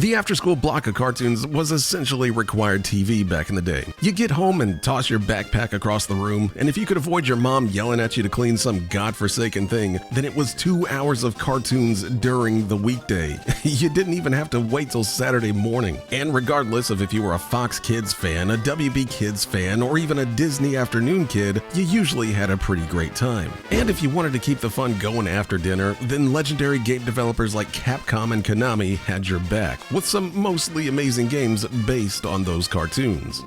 The after-school block of cartoons was essentially required TV back in the day. You'd get home and toss your backpack across the room, and if you could avoid your mom yelling at you to clean some godforsaken thing, then it was 2 hours of cartoons during the weekday. You didn't even have to wait till Saturday morning. And regardless of if you were a Fox Kids fan, a WB Kids fan, or even a Disney afternoon kid, you usually had a pretty great time. And if you wanted to keep the fun going after dinner, then legendary game developers like Capcom and Konami had your back, with some mostly amazing games based on those cartoons.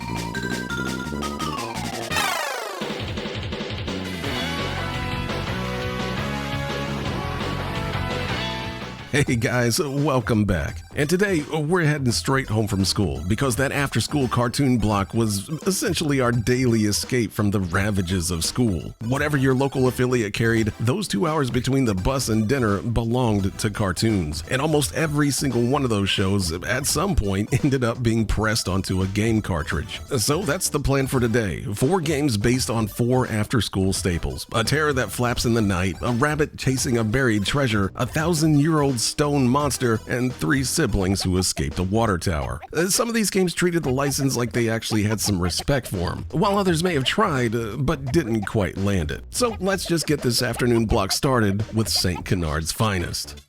Hey guys, welcome back. And today, we're heading straight home from school because that after-school cartoon block was essentially our daily escape from the ravages of school. Whatever your local affiliate carried, those 2 hours between the bus and dinner belonged to cartoons. And almost every single one of those shows, at some point, ended up being pressed onto a game cartridge. So that's the plan for today. 4 games based on 4 after-school staples. A terror that flaps in the night, a rabbit chasing a buried treasure, a 1,000-year-old stone monster, and 3 siblings who escaped a water tower. Some of these games treated the license like they actually had some respect for them, while others may have tried, but didn't quite land it. So let's just get this afternoon block started with St. Canard's finest.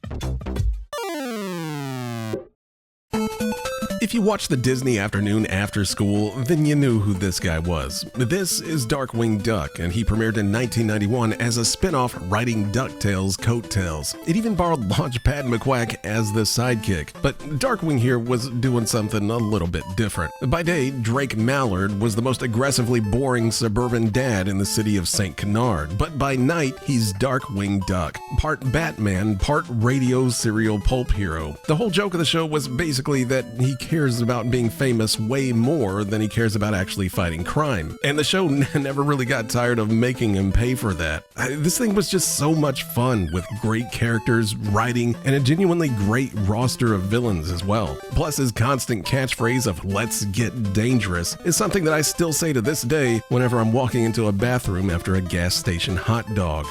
If you watched the Disney afternoon after school, then you knew who this guy was. This is Darkwing Duck, and he premiered in 1991 as a spin-off writing DuckTales' coattails. It even borrowed Launchpad McQuack as the sidekick, but Darkwing here was doing something a little bit different. By day, Drake Mallard was the most aggressively boring suburban dad in the city of St. Canard, but by night, he's Darkwing Duck, part Batman, part radio serial pulp hero. The whole joke of the show was basically that he cares about being famous way more than he cares about actually fighting crime. And the show never really got tired of making him pay for that. This thing was just so much fun, with great characters, writing, and a genuinely great roster of villains as well. Plus, his constant catchphrase of "let's get dangerous" is something that I still say to this day whenever I'm walking into a bathroom after a gas station hot dog.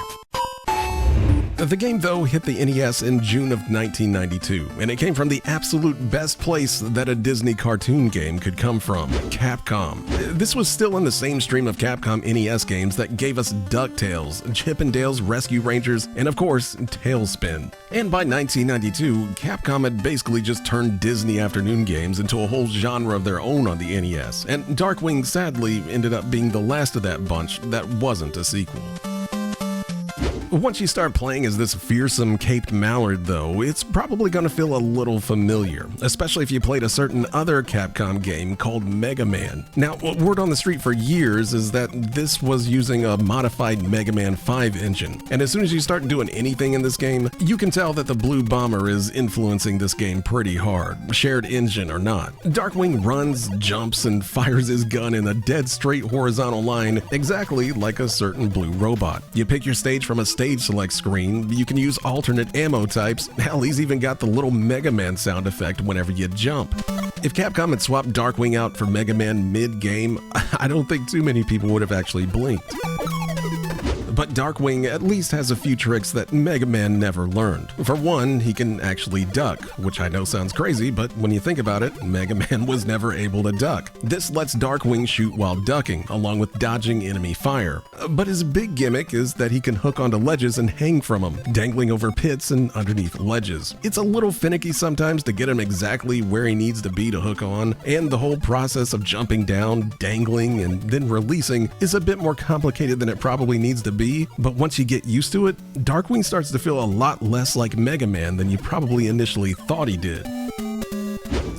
The game, though, hit the NES in June of 1992, and it came from the absolute best place that a Disney cartoon game could come from, Capcom. This was still in the same stream of Capcom NES games that gave us DuckTales, Chip 'n Dale's Rescue Rangers, and of course, Tailspin. And by 1992, Capcom had basically just turned Disney afternoon games into a whole genre of their own on the NES, and Darkwing sadly ended up being the last of that bunch that wasn't a sequel. Once you start playing as this fearsome caped mallard, though, it's probably going to feel a little familiar, especially if you played a certain other Capcom game called Mega Man. Now, word on the street for years is that this was using a modified Mega Man 5 engine, and as soon as you start doing anything in this game, you can tell that the Blue Bomber is influencing this game pretty hard, shared engine or not. Darkwing runs, jumps, and fires his gun in a dead straight horizontal line, exactly like a certain blue robot. You pick your stage from a stage select screen, you can use alternate ammo types, hell, he's even got the little Mega Man sound effect whenever you jump. If Capcom had swapped Darkwing out for Mega Man mid-game, I don't think too many people would have actually blinked. But Darkwing at least has a few tricks that Mega Man never learned. For one, he can actually duck, which I know sounds crazy, but when you think about it, Mega Man was never able to duck. This lets Darkwing shoot while ducking, along with dodging enemy fire. But his big gimmick is that he can hook onto ledges and hang from them, dangling over pits and underneath ledges. It's a little finicky sometimes to get him exactly where he needs to be to hook on, and the whole process of jumping down, dangling, and then releasing is a bit more complicated than it probably needs to be. But once you get used to it, Darkwing starts to feel a lot less like Mega Man than you probably initially thought he did.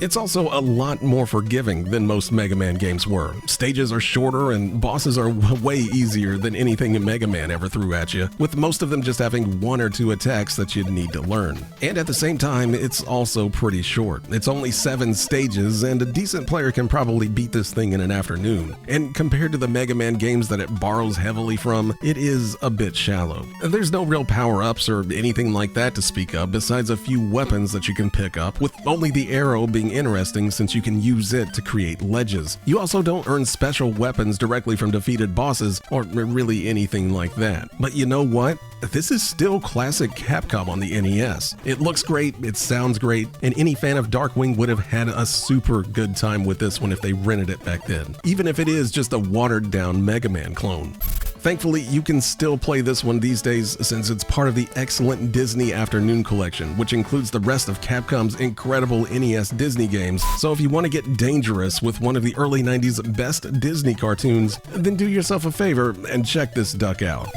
It's also a lot more forgiving than most Mega Man games were. Stages are shorter and bosses are way easier than anything Mega Man ever threw at you, with most of them just having 1 or 2 attacks that you'd need to learn. And at the same time, it's also pretty short. It's only 7 stages, and a decent player can probably beat this thing in an afternoon. And compared to the Mega Man games that it borrows heavily from, it is a bit shallow. There's no real power-ups or anything like that to speak of, besides a few weapons that you can pick up, with only the arrow being something interesting since you can use it to create ledges. You also don't earn special weapons directly from defeated bosses or really anything like that. But you know what? This is still classic Capcom on the NES. It looks great, it sounds great, and any fan of Darkwing would have had a super good time with this one if they rented it back then, even if it is just a watered-down Mega Man clone. Thankfully, you can still play this one these days since it's part of the excellent Disney Afternoon Collection, which includes the rest of Capcom's incredible NES Disney games. So if you want to get dangerous with one of the early 90s best Disney cartoons, then do yourself a favor and check this duck out.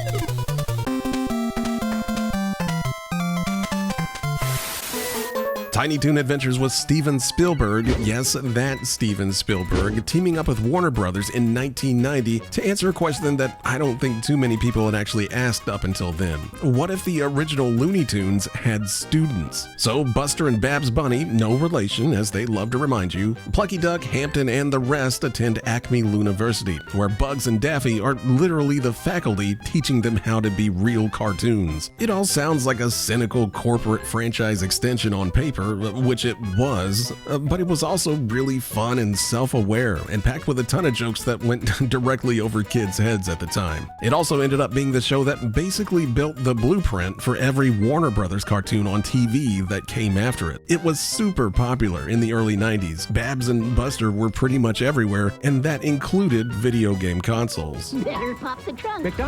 Tiny Toon Adventures was Steven Spielberg, yes, that Steven Spielberg, teaming up with Warner Brothers in 1990 to answer a question that I don't think too many people had actually asked up until then. What if the original Looney Tunes had students? So Buster and Babs Bunny, no relation as they love to remind you, Plucky Duck, Hampton, and the rest attend Acme Looniversity, where Bugs and Daffy are literally the faculty teaching them how to be real cartoons. It all sounds like a cynical corporate franchise extension on paper, which it was, but it was also really fun and self-aware and packed with a ton of jokes that went directly over kids' heads at the time. It also ended up being the show that basically built the blueprint for every Warner Brothers cartoon on TV that came after it. It was super popular in the early 90s. Babs and Buster were pretty much everywhere, and that included video game consoles. Better pop the trunk.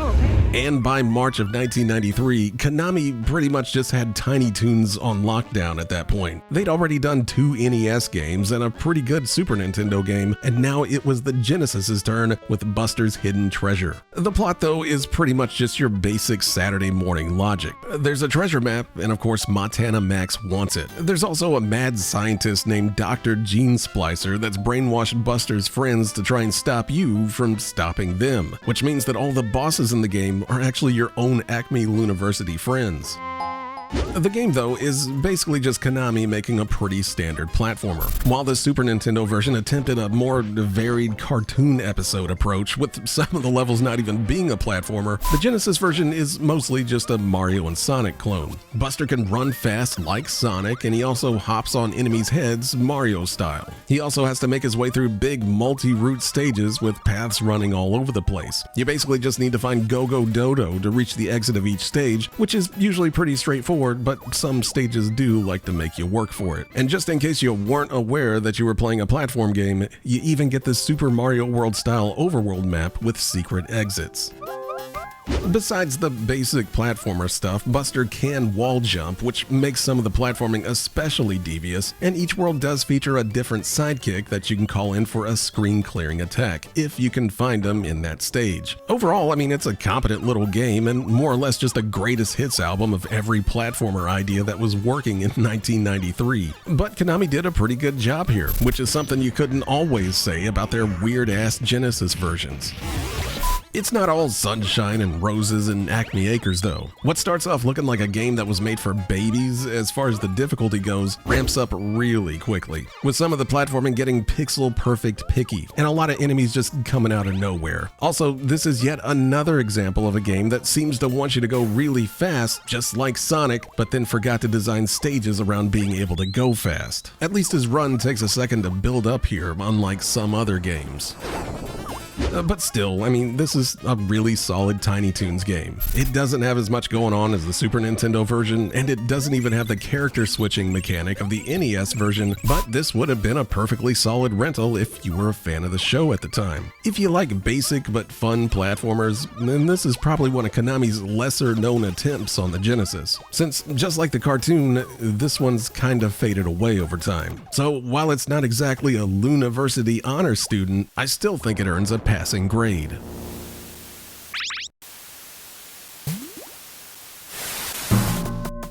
And by March of 1993, Konami pretty much just had Tiny Toons on lockdown at that point. They'd already done 2 NES games and a pretty good Super Nintendo game, and now it was the Genesis's turn with Buster's Hidden Treasure. The plot, though, is pretty much just your basic Saturday morning logic. There's a treasure map, and of course Montana Max wants it. There's also a mad scientist named Dr. Gene Splicer that's brainwashed Buster's friends to try and stop you from stopping them, which means that all the bosses in the game are actually your own Acme Looniversity friends. The game, though, is basically just Konami making a pretty standard platformer. While the Super Nintendo version attempted a more varied cartoon episode approach, with some of the levels not even being a platformer, the Genesis version is mostly just a Mario and Sonic clone. Buster can run fast like Sonic, and he also hops on enemies' heads Mario style. He also has to make his way through big multi-route stages with paths running all over the place. You basically just need to find Go-Go Dodo to reach the exit of each stage, which is usually pretty straightforward, but some stages do like to make you work for it. And just in case you weren't aware that you were playing a platform game, you even get the Super Mario World style overworld map with secret exits. Besides the basic platformer stuff, Buster can wall jump, which makes some of the platforming especially devious, and each world does feature a different sidekick that you can call in for a screen-clearing attack, if you can find them in that stage. Overall, I mean, it's a competent little game, and more or less just a greatest hits album of every platformer idea that was working in 1993. But Konami did a pretty good job here, which is something you couldn't always say about their weird-ass Genesis versions. It's not all sunshine and roses and Acme Acres, though. What starts off looking like a game that was made for babies, as far as the difficulty goes, ramps up really quickly, with some of the platforming getting pixel-perfect picky, and a lot of enemies just coming out of nowhere. Also, this is yet another example of a game that seems to want you to go really fast, just like Sonic, but then forgot to design stages around being able to go fast. At least his run takes a second to build up here, unlike some other games. But still, I mean, this is a really solid Tiny Toons game. It doesn't have as much going on as the Super Nintendo version, and it doesn't even have the character switching mechanic of the NES version, but this would have been a perfectly solid rental if you were a fan of the show at the time. If you like basic but fun platformers, then this is probably one of Konami's lesser-known attempts on the Genesis, since just like the cartoon, this one's kind of faded away over time. So while it's not exactly a Looniversity honor student, I still think it earns a passing grade.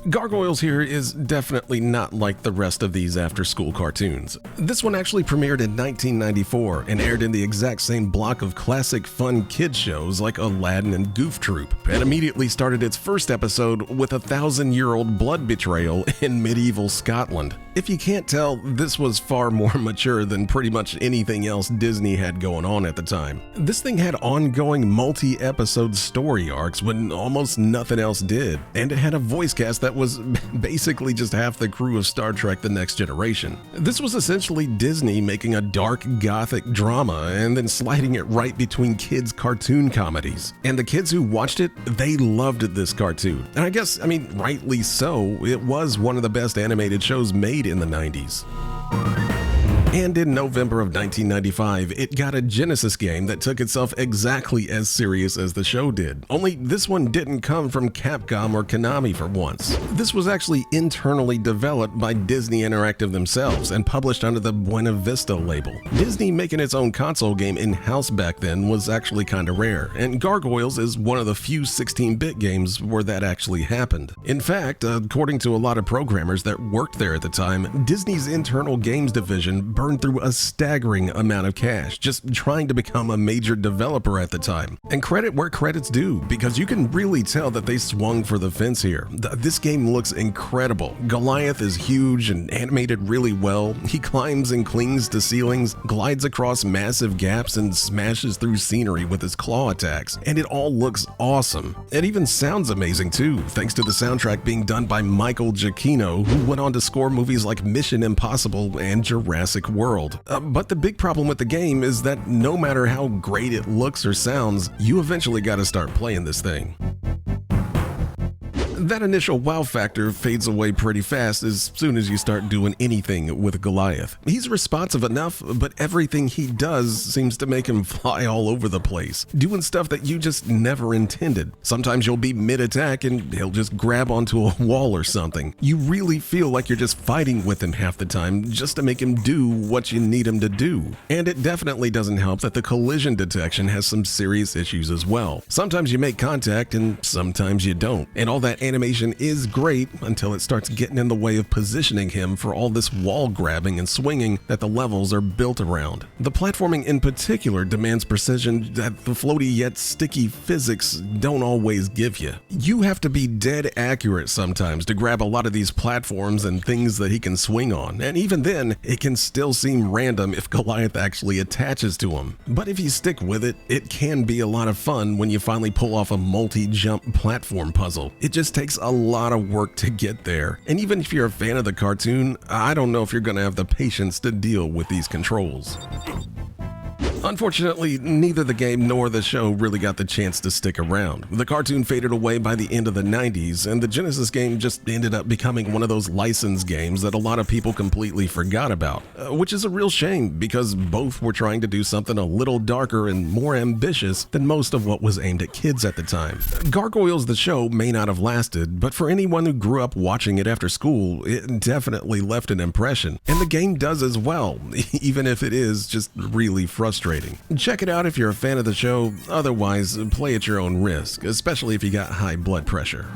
Gargoyles here is definitely not like the rest of these after-school cartoons. This one actually premiered in 1994 and aired in the exact same block of classic fun kids shows like Aladdin and Goof Troop, and immediately started its first episode with a 1,000-year-old blood betrayal in medieval Scotland. If you can't tell, this was far more mature than pretty much anything else Disney had going on at the time. This thing had ongoing multi-episode story arcs when almost nothing else did, and it had a voice cast that was basically just half the crew of Star Trek: The Next Generation. This was essentially Disney making a dark gothic drama and then sliding it right between kids' cartoon comedies. And the kids who watched it, they loved this cartoon. And I guess, rightly so, it was one of the best animated shows made in the 90s. And in November of 1995, it got a Genesis game that took itself exactly as serious as the show did. Only this one didn't come from Capcom or Konami for once. This was actually internally developed by Disney Interactive themselves and published under the Buena Vista label. Disney making its own console game in-house back then was actually kinda rare, and Gargoyles is one of the few 16-bit games where that actually happened. In fact, according to a lot of programmers that worked there at the time, Disney's internal games division burned through a staggering amount of cash just trying to become a major developer at the time. And credit where credit's due, because you can really tell that they swung for the fence here. This game looks incredible. Goliath is huge and animated really well. He climbs and clings to ceilings, glides across massive gaps, and smashes through scenery with his claw attacks. And it all looks awesome. It even sounds amazing too, thanks to the soundtrack being done by Michael Giacchino, who went on to score movies like Mission Impossible and Jurassic World. But the big problem with the game is that no matter how great it looks or sounds, you eventually gotta start playing this thing. That initial wow factor fades away pretty fast as soon as you start doing anything with Goliath. He's responsive enough, but everything he does seems to make him fly all over the place, doing stuff that you just never intended. Sometimes you'll be mid-attack and he'll just grab onto a wall or something. You really feel like you're just fighting with him half the time just to make him do what you need him to do. And it definitely doesn't help that the collision detection has some serious issues as well. Sometimes you make contact and sometimes you don't. And all that animation is great until it starts getting in the way of positioning him for all this wall grabbing and swinging that the levels are built around. The platforming in particular demands precision that the floaty yet sticky physics don't always give you. You have to be dead accurate sometimes to grab a lot of these platforms and things that he can swing on, and even then, it can still seem random if Goliath actually attaches to him. But if you stick with it, it can be a lot of fun when you finally pull off a multi-jump platform puzzle. It just takes a lot of work to get there, and even if you're a fan of the cartoon, I don't know if you're gonna have the patience to deal with these controls. Unfortunately, neither the game nor the show really got the chance to stick around. The cartoon faded away by the end of the 90s, and the Genesis game just ended up becoming one of those licensed games that a lot of people completely forgot about, which is a real shame because both were trying to do something a little darker and more ambitious than most of what was aimed at kids at the time. Gargoyles the show may not have lasted, but for anyone who grew up watching it after school, it definitely left an impression, and the game does as well, even if it is just really frustrating. Check it out if you're a fan of the show, otherwise play at your own risk, especially if you got high blood pressure.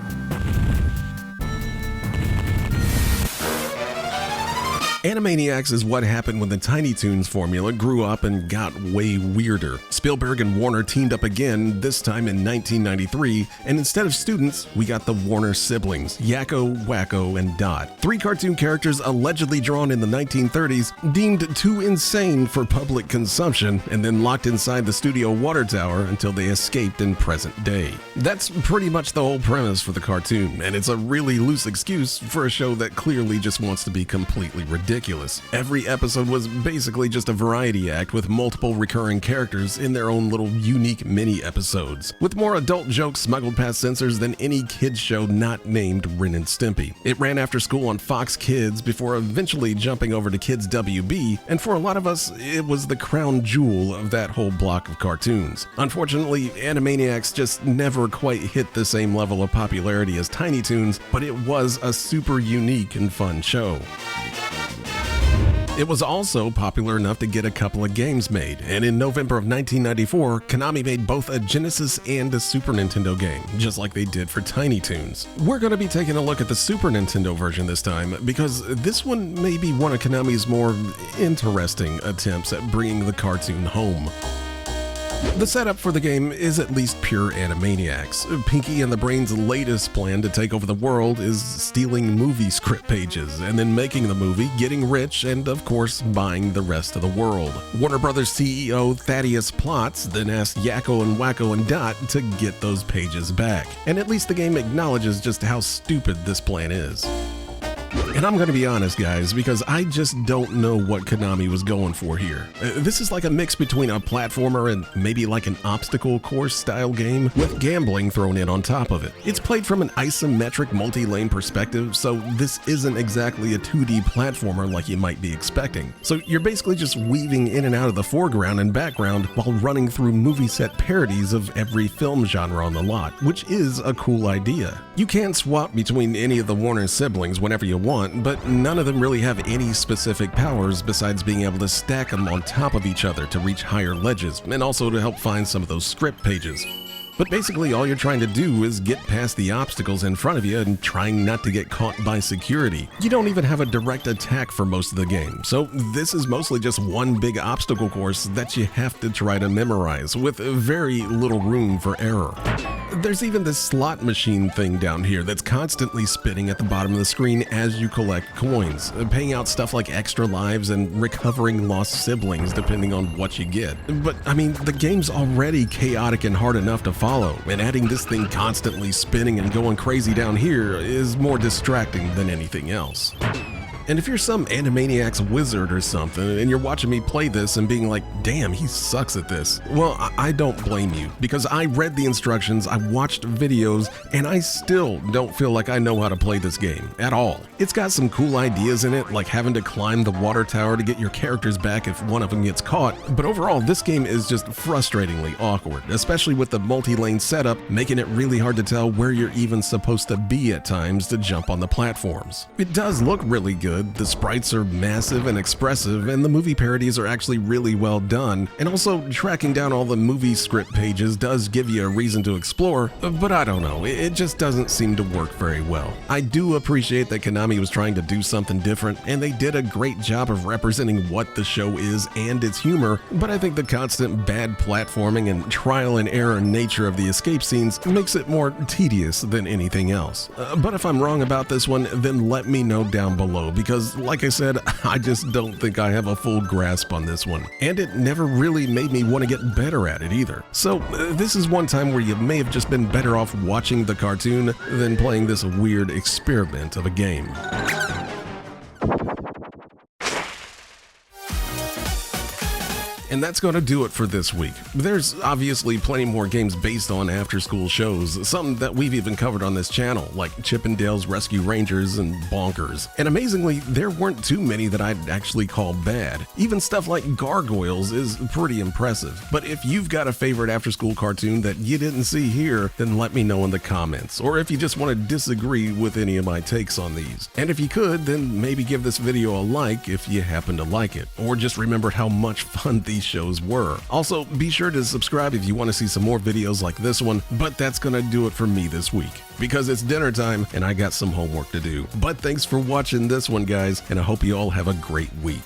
Animaniacs is what happened when the Tiny Toons formula grew up and got way weirder. Spielberg and Warner teamed up again, this time in 1993, and instead of students, we got the Warner siblings, Yakko, Wacko, and Dot. Three cartoon characters allegedly drawn in the 1930s, deemed too insane for public consumption, and then locked inside the studio water tower until they escaped in present day. That's pretty much the whole premise for the cartoon, and it's a really loose excuse for a show that clearly just wants to be completely ridiculous. Every episode was basically just a variety act with multiple recurring characters in their own little unique mini episodes, with more adult jokes smuggled past censors than any kids show not named Ren and Stimpy. It ran after school on Fox Kids before eventually jumping over to Kids WB, and for a lot of us, it was the crown jewel of that whole block of cartoons. Unfortunately, Animaniacs just never quite hit the same level of popularity as Tiny Toons, but it was a super unique and fun show. It was also popular enough to get a couple of games made, and in November of 1994, Konami made both a Genesis and a Super Nintendo game, just like they did for Tiny Toons. We're going to be taking a look at the Super Nintendo version this time, because this one may be one of Konami's more interesting attempts at bringing the cartoon home. The setup for the game is at least pure Animaniacs. Pinky and the Brain's latest plan to take over the world is stealing movie script pages and then making the movie, getting rich, and of course buying the rest of the world. Warner Brothers CEO Thaddeus Plotz then asked Yakko and Wacko and Dot to get those pages back. And at least the game acknowledges just how stupid this plan is. And I'm gonna be honest, guys, because I just don't know what Konami was going for here. This is like a mix between a platformer and maybe like an obstacle course style game with gambling thrown in on top of it. It's played from an isometric multi-lane perspective, so this isn't exactly a 2D platformer like you might be expecting. So you're basically just weaving in and out of the foreground and background while running through movie set parodies of every film genre on the lot, which is a cool idea. You can swap between any of the Warner siblings whenever you want, but none of them really have any specific powers besides being able to stack them on top of each other to reach higher ledges, and also to help find some of those script pages. But basically all you're trying to do is get past the obstacles in front of you and trying not to get caught by security. You don't even have a direct attack for most of the game, so this is mostly just one big obstacle course that you have to try to memorize, with very little room for error. There's even this slot machine thing down here that's constantly spinning at the bottom of the screen as you collect coins, paying out stuff like extra lives and recovering lost siblings depending on what you get. But I mean, the game's already chaotic and hard enough to follow, and adding this thing constantly spinning and going crazy down here is more distracting than anything else. And if you're some Animaniacs wizard or something and you're watching me play this and being like, damn, he sucks at this, well, I don't blame you, because I read the instructions, I watched videos, and I still don't feel like I know how to play this game at all. It's got some cool ideas in it, like having to climb the water tower to get your characters back if one of them gets caught, but overall this game is just frustratingly awkward, especially with the multi-lane setup, making it really hard to tell where you're even supposed to be at times to jump on the platforms. It does look really good. The sprites are massive and expressive, and the movie parodies are actually really well done, and also tracking down all the movie script pages does give you a reason to explore, but I don't know, it just doesn't seem to work very well. I do appreciate that Konami was trying to do something different, and they did a great job of representing what the show is and its humor, but I think the constant bad platforming and trial and error nature of the escape scenes makes it more tedious than anything else. But if I'm wrong about this one, then let me know down below, because like I said, I just don't think I have a full grasp on this one, and it never really made me want to get better at it either. So this is one time where you may have just been better off watching the cartoon than playing this weird experiment of a game. And that's going to do it for this week. There's obviously plenty more games based on after-school shows, some that we've even covered on this channel, like Chip 'n Dale's Rescue Rangers and Bonkers. And amazingly, there weren't too many that I'd actually call bad. Even stuff like Gargoyles is pretty impressive. But if you've got a favorite after-school cartoon that you didn't see here, then let me know in the comments, or if you just want to disagree with any of my takes on these. And if you could, then maybe give this video a like if you happen to like it, or just remember how much fun these shows were. Also, be sure to subscribe if you want to see some more videos like this one, but that's gonna do it for me this week, because it's dinner time and I got some homework to do. But thanks for watching this one, guys, and I hope you all have a great week.